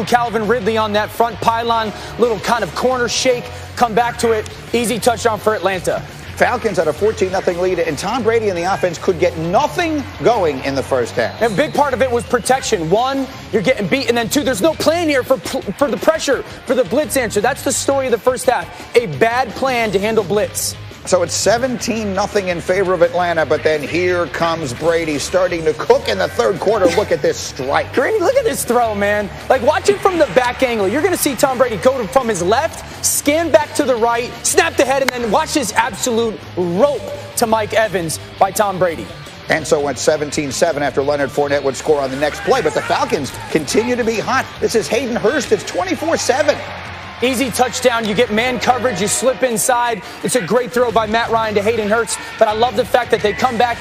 Calvin Ridley on that front pylon, little kind of corner shake, come back to it. Easy touchdown for Atlanta. Falcons had a 14-0 lead, and Tom Brady and the offense could get nothing going in the first half. And a big part of it was protection. One, you're getting beat, and then two, there's no plan here for the pressure, for the blitz answer. That's the story of the first half. A bad plan to handle blitz. So it's 17-0 in favor of Atlanta, but then here comes Brady starting to cook in the third quarter. Look at this strike. Greeny, look at this throw, man. Like, watch it from the back angle. You're going to see Tom Brady go from his left, scan back to the right, snap the head, and then watch this absolute rope to Mike Evans by Tom Brady. And so went 17-7 after Leonard Fournette would score on the next play. But the Falcons continue to be hot. This is Hayden Hurst. It's 24-7. Easy touchdown. You get man coverage. You slip inside. It's a great throw by Matt Ryan to Hayden Hurst. But I love the fact that they come back.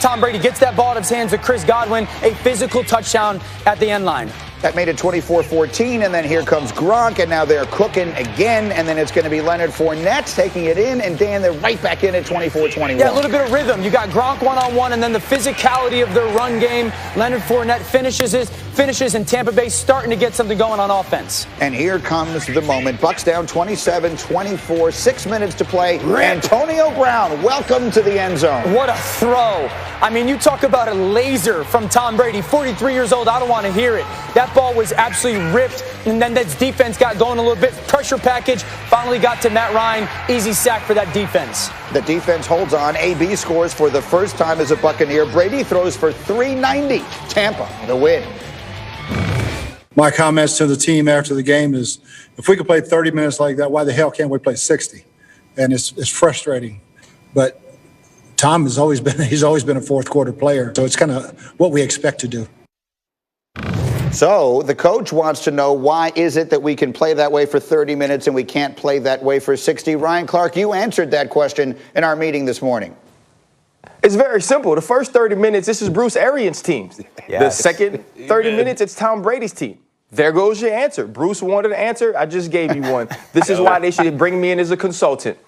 Tom Brady gets that ball out of his hands to Chris Godwin. A physical touchdown at the end line. That made it 24-14, and then here comes Gronk, and now they're cooking again, and then it's going to be Leonard Fournette taking it in, and Dan, they're right back in at 24-21. Yeah, a little bit of rhythm. You got Gronk one-on-one, and then the physicality of their run game. Leonard Fournette finishes, and Tampa Bay starting to get something going on offense. And here comes the moment. Bucs down 27-24, 6 minutes to play. Antonio Brown, welcome to the end zone. What a throw. I mean, you talk about a laser from Tom Brady, 43 years old. I don't want to hear it. That ball was absolutely ripped, and then that defense got going a little bit. Pressure package finally got to Matt Ryan. Easy sack for that defense. The defense holds on. AB scores for the first time as a Buccaneer. Brady throws for 390. Tampa, the win. My comments to the team after the game is, if we could play 30 minutes like that, why the hell can't we play 60? And it's frustrating. But Tom he's always been a fourth quarter player, so it's kind of what we expect to do. So the coach wants to know, why is it that we can play that way for 30 minutes and we can't play that way for 60? Ryan Clark, you answered that question in our meeting this morning. It's very simple. The first 30 minutes, this is Bruce Arians' team. Yes. The second 30 minutes, it's Tom Brady's team. There goes your answer. Bruce wanted an answer. I just gave you one. This is why they should bring me in as a consultant.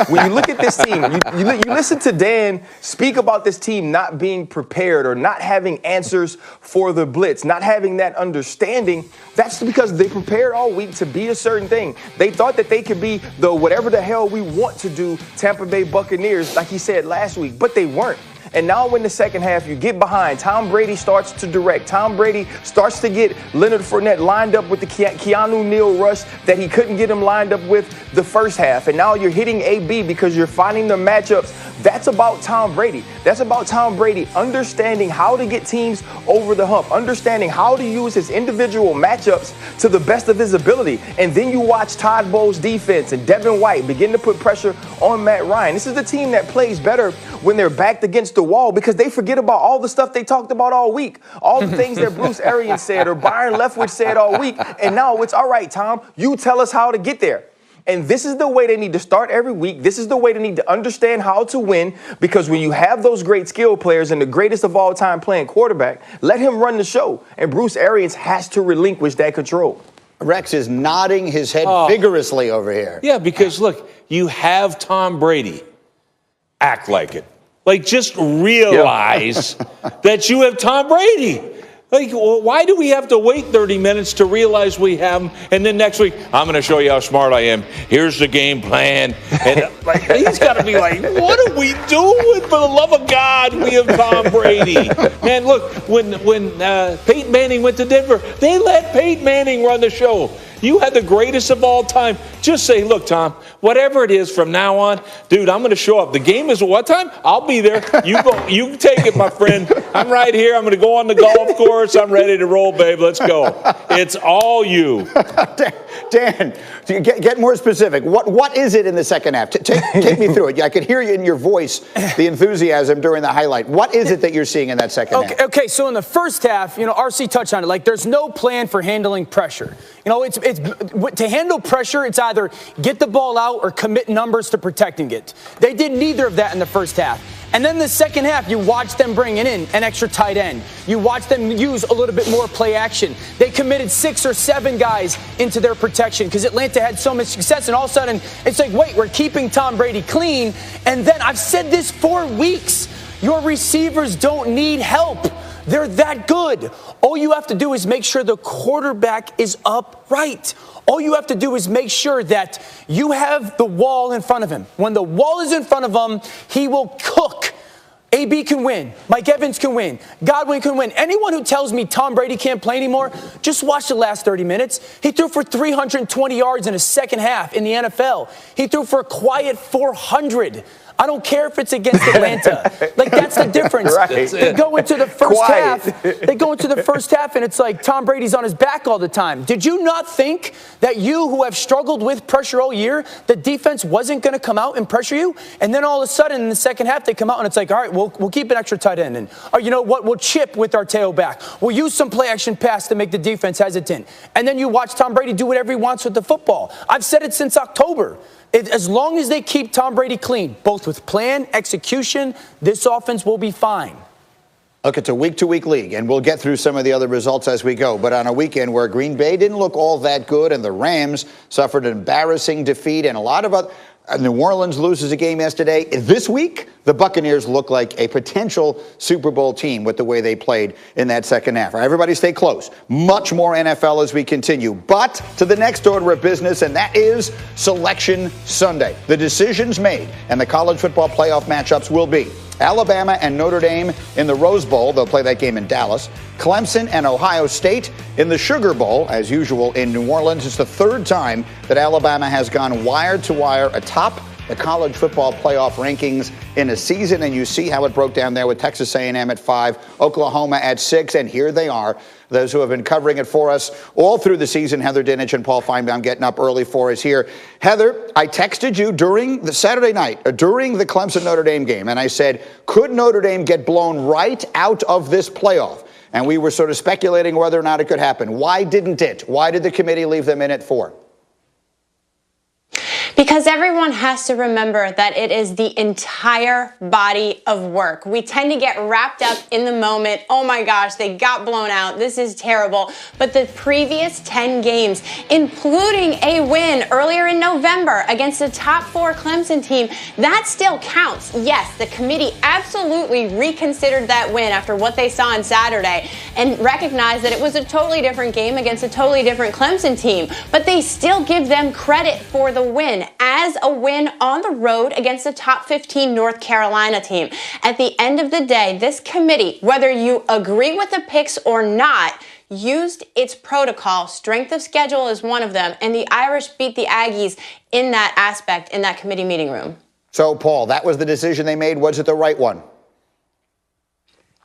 When you look at this team, you listen to Dan speak about this team not being prepared or not having answers for the blitz, not having that understanding. That's because they prepared all week to be a certain thing. They thought that they could be the whatever the hell we want to do Tampa Bay Buccaneers, like he said last week, but they weren't. And now in the second half, you get behind. Tom Brady starts to direct. Tom Brady starts to get Leonard Fournette lined up with the Keanu Neal rush that he couldn't get him lined up with the first half. And now you're hitting AB because you're finding the matchups. That's about Tom Brady. That's about Tom Brady understanding how to get teams over the hump, understanding how to use his individual matchups to the best of his ability. And then you watch Todd Bowles' defense and Devin White begin to put pressure on Matt Ryan. This is the team that plays better when they're backed against the wall, because they forget about all the stuff they talked about all week, all the things that Bruce Arians said or Byron Leftwich said all week. And now it's all right, Tom, you tell us how to get there. And this is the way they need to start every week. This is the way they need to understand how to win, because when you have those great skill players and the greatest of all time playing quarterback, let him run the show. And Bruce Arians has to relinquish that control. Rex is nodding his head vigorously over here. Yeah, because look, you have Tom Brady. Act like it. Like, just realize that you have Tom Brady. Like, why do we have to wait 30 minutes to realize we have him? And then next week, I'm going to show you how smart I am. Here's the game plan. And like, he's got to be like, what are we doing? For the love of God, we have Tom Brady. Man, look, when Peyton Manning went to Denver, they let Peyton Manning run the show. You had the greatest of all time. Just say, look, Tom, whatever it is from now on, dude, I'm going to show up. The game is at what time? I'll be there. You go. You take it, my friend. I'm right here. I'm going to go on the golf course. I'm ready to roll, babe. Let's go. It's all you. Dan, get more specific. What is it in the second half? Take me through it. I could hear you in your voice, the enthusiasm during the highlight. What is it that you're seeing in that second half? Okay, so in the first half, RC touched on it. Like, there's no plan for handling pressure. It's to handle pressure, it's either get the ball out or commit numbers to protecting it. They did neither of that in the first half. And then the second half, you watch them bringing in an extra tight end. You watch them use a little bit more play action. They committed 6 or 7 guys into their protection because Atlanta had so much success. And all of a sudden, it's like, wait, we're keeping Tom Brady clean. And then I've said this for weeks. Your receivers don't need help. They're that good. All you have to do is make sure the quarterback is upright. All you have to do is make sure that you have the wall in front of him. When the wall is in front of him, he will cook. AB can win. Mike Evans can win. Godwin can win. Anyone who tells me Tom Brady can't play anymore, just watch the last 30 minutes. He threw for 320 yards in the second half in the NFL. He threw for a quiet 400. I don't care if it's against Atlanta. Like, that's the difference. Right. They go into the first Quiet. half. They go into the first half, and it's like Tom Brady's on his back all the time. Did you not think that you, who have struggled with pressure all year, the defense wasn't going to come out and pressure you? And then all of a sudden, in the second half, they come out, and it's like, all right, we'll keep an extra tight end. And, or you know what, we'll chip with our tail back. We'll use some play-action pass to make the defense hesitant. And then you watch Tom Brady do whatever he wants with the football. I've said it since October. As long as they keep Tom Brady clean, both with plan, execution, this offense will be fine. Look, it's a week-to-week league, and we'll get through some of the other results as we go. But on a weekend where Green Bay didn't look all that good and the Rams suffered an embarrassing defeat and a lot of other... New Orleans loses a game yesterday. This week, the Buccaneers look like a potential Super Bowl team with the way they played in that second half. Everybody stay close. Much more NFL as we continue. But to the next order of business, and that is Selection Sunday. The decisions made and the college football playoff matchups will be Alabama and Notre Dame in the Rose Bowl. They'll play that game in Dallas. Clemson and Ohio State in the Sugar Bowl, as usual, in New Orleans. It's the third time that Alabama has gone wire to wire atop the college football playoff rankings in a season, and you see how it broke down there with Texas A&M at 5, Oklahoma at 6, and here they are. Those who have been covering it for us all through the season, Heather Dinich and Paul Feinbaum, getting up early for us here. Heather, I texted you during the Saturday night, during the Clemson-Notre Dame game, and I said, could Notre Dame get blown right out of this playoff? And we were sort of speculating whether or not it could happen. Why didn't it? Why did the committee leave them in it for? Because everyone has to remember that it is the entire body of work. We tend to get wrapped up in the moment. Oh my gosh, they got blown out. This is terrible. But the previous 10 games, including a win earlier in November against a top 4 Clemson team, that still counts. Yes, the committee absolutely reconsidered that win after what they saw on Saturday and recognized that it was a totally different game against a totally different Clemson team. But they still give them credit for the win as a win on the road against a top 15 North Carolina team. At the end of the day, this committee, whether you agree with the picks or not, used its protocol. Strength of schedule is one of them, and the Irish beat the Aggies in that aspect in that committee meeting room. So, Paul, that was the decision they made. Was it the right one?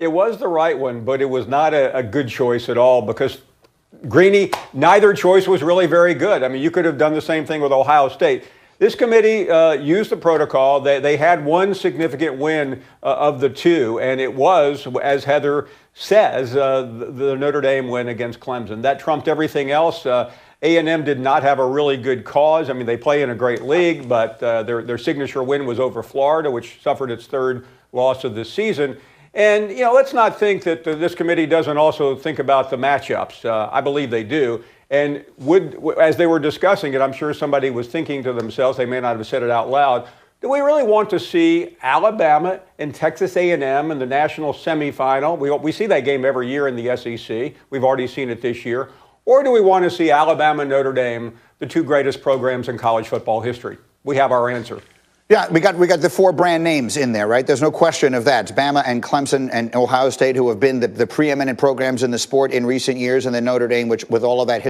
It was the right one, but it was not a good choice at all because Greeny, neither choice was really very good. I mean, you could have done the same thing with Ohio State. This committee used the protocol. They had one significant win of the two, and it was, as Heather says, the Notre Dame win against Clemson. That trumped everything else. A&M did not have a really good cause. I mean, they play in a great league, but their signature win was over Florida, which suffered its third loss of this season. And, you know, let's not think that this committee doesn't also think about the matchups. I believe they do. And as they were discussing it, I'm sure somebody was thinking to themselves, they may not have said it out loud, do we really want to see Alabama and Texas A&M in the national semifinal? We see that game every year in the SEC. We've already seen it this year. Or do we want to see Alabama and Notre Dame, the two greatest programs in college football history? We have our answer. Yeah, we got the 4 brand names in there, right? There's no question of that. It's Bama and Clemson and Ohio State, who have been the preeminent programs in the sport in recent years, and then Notre Dame, which with all of that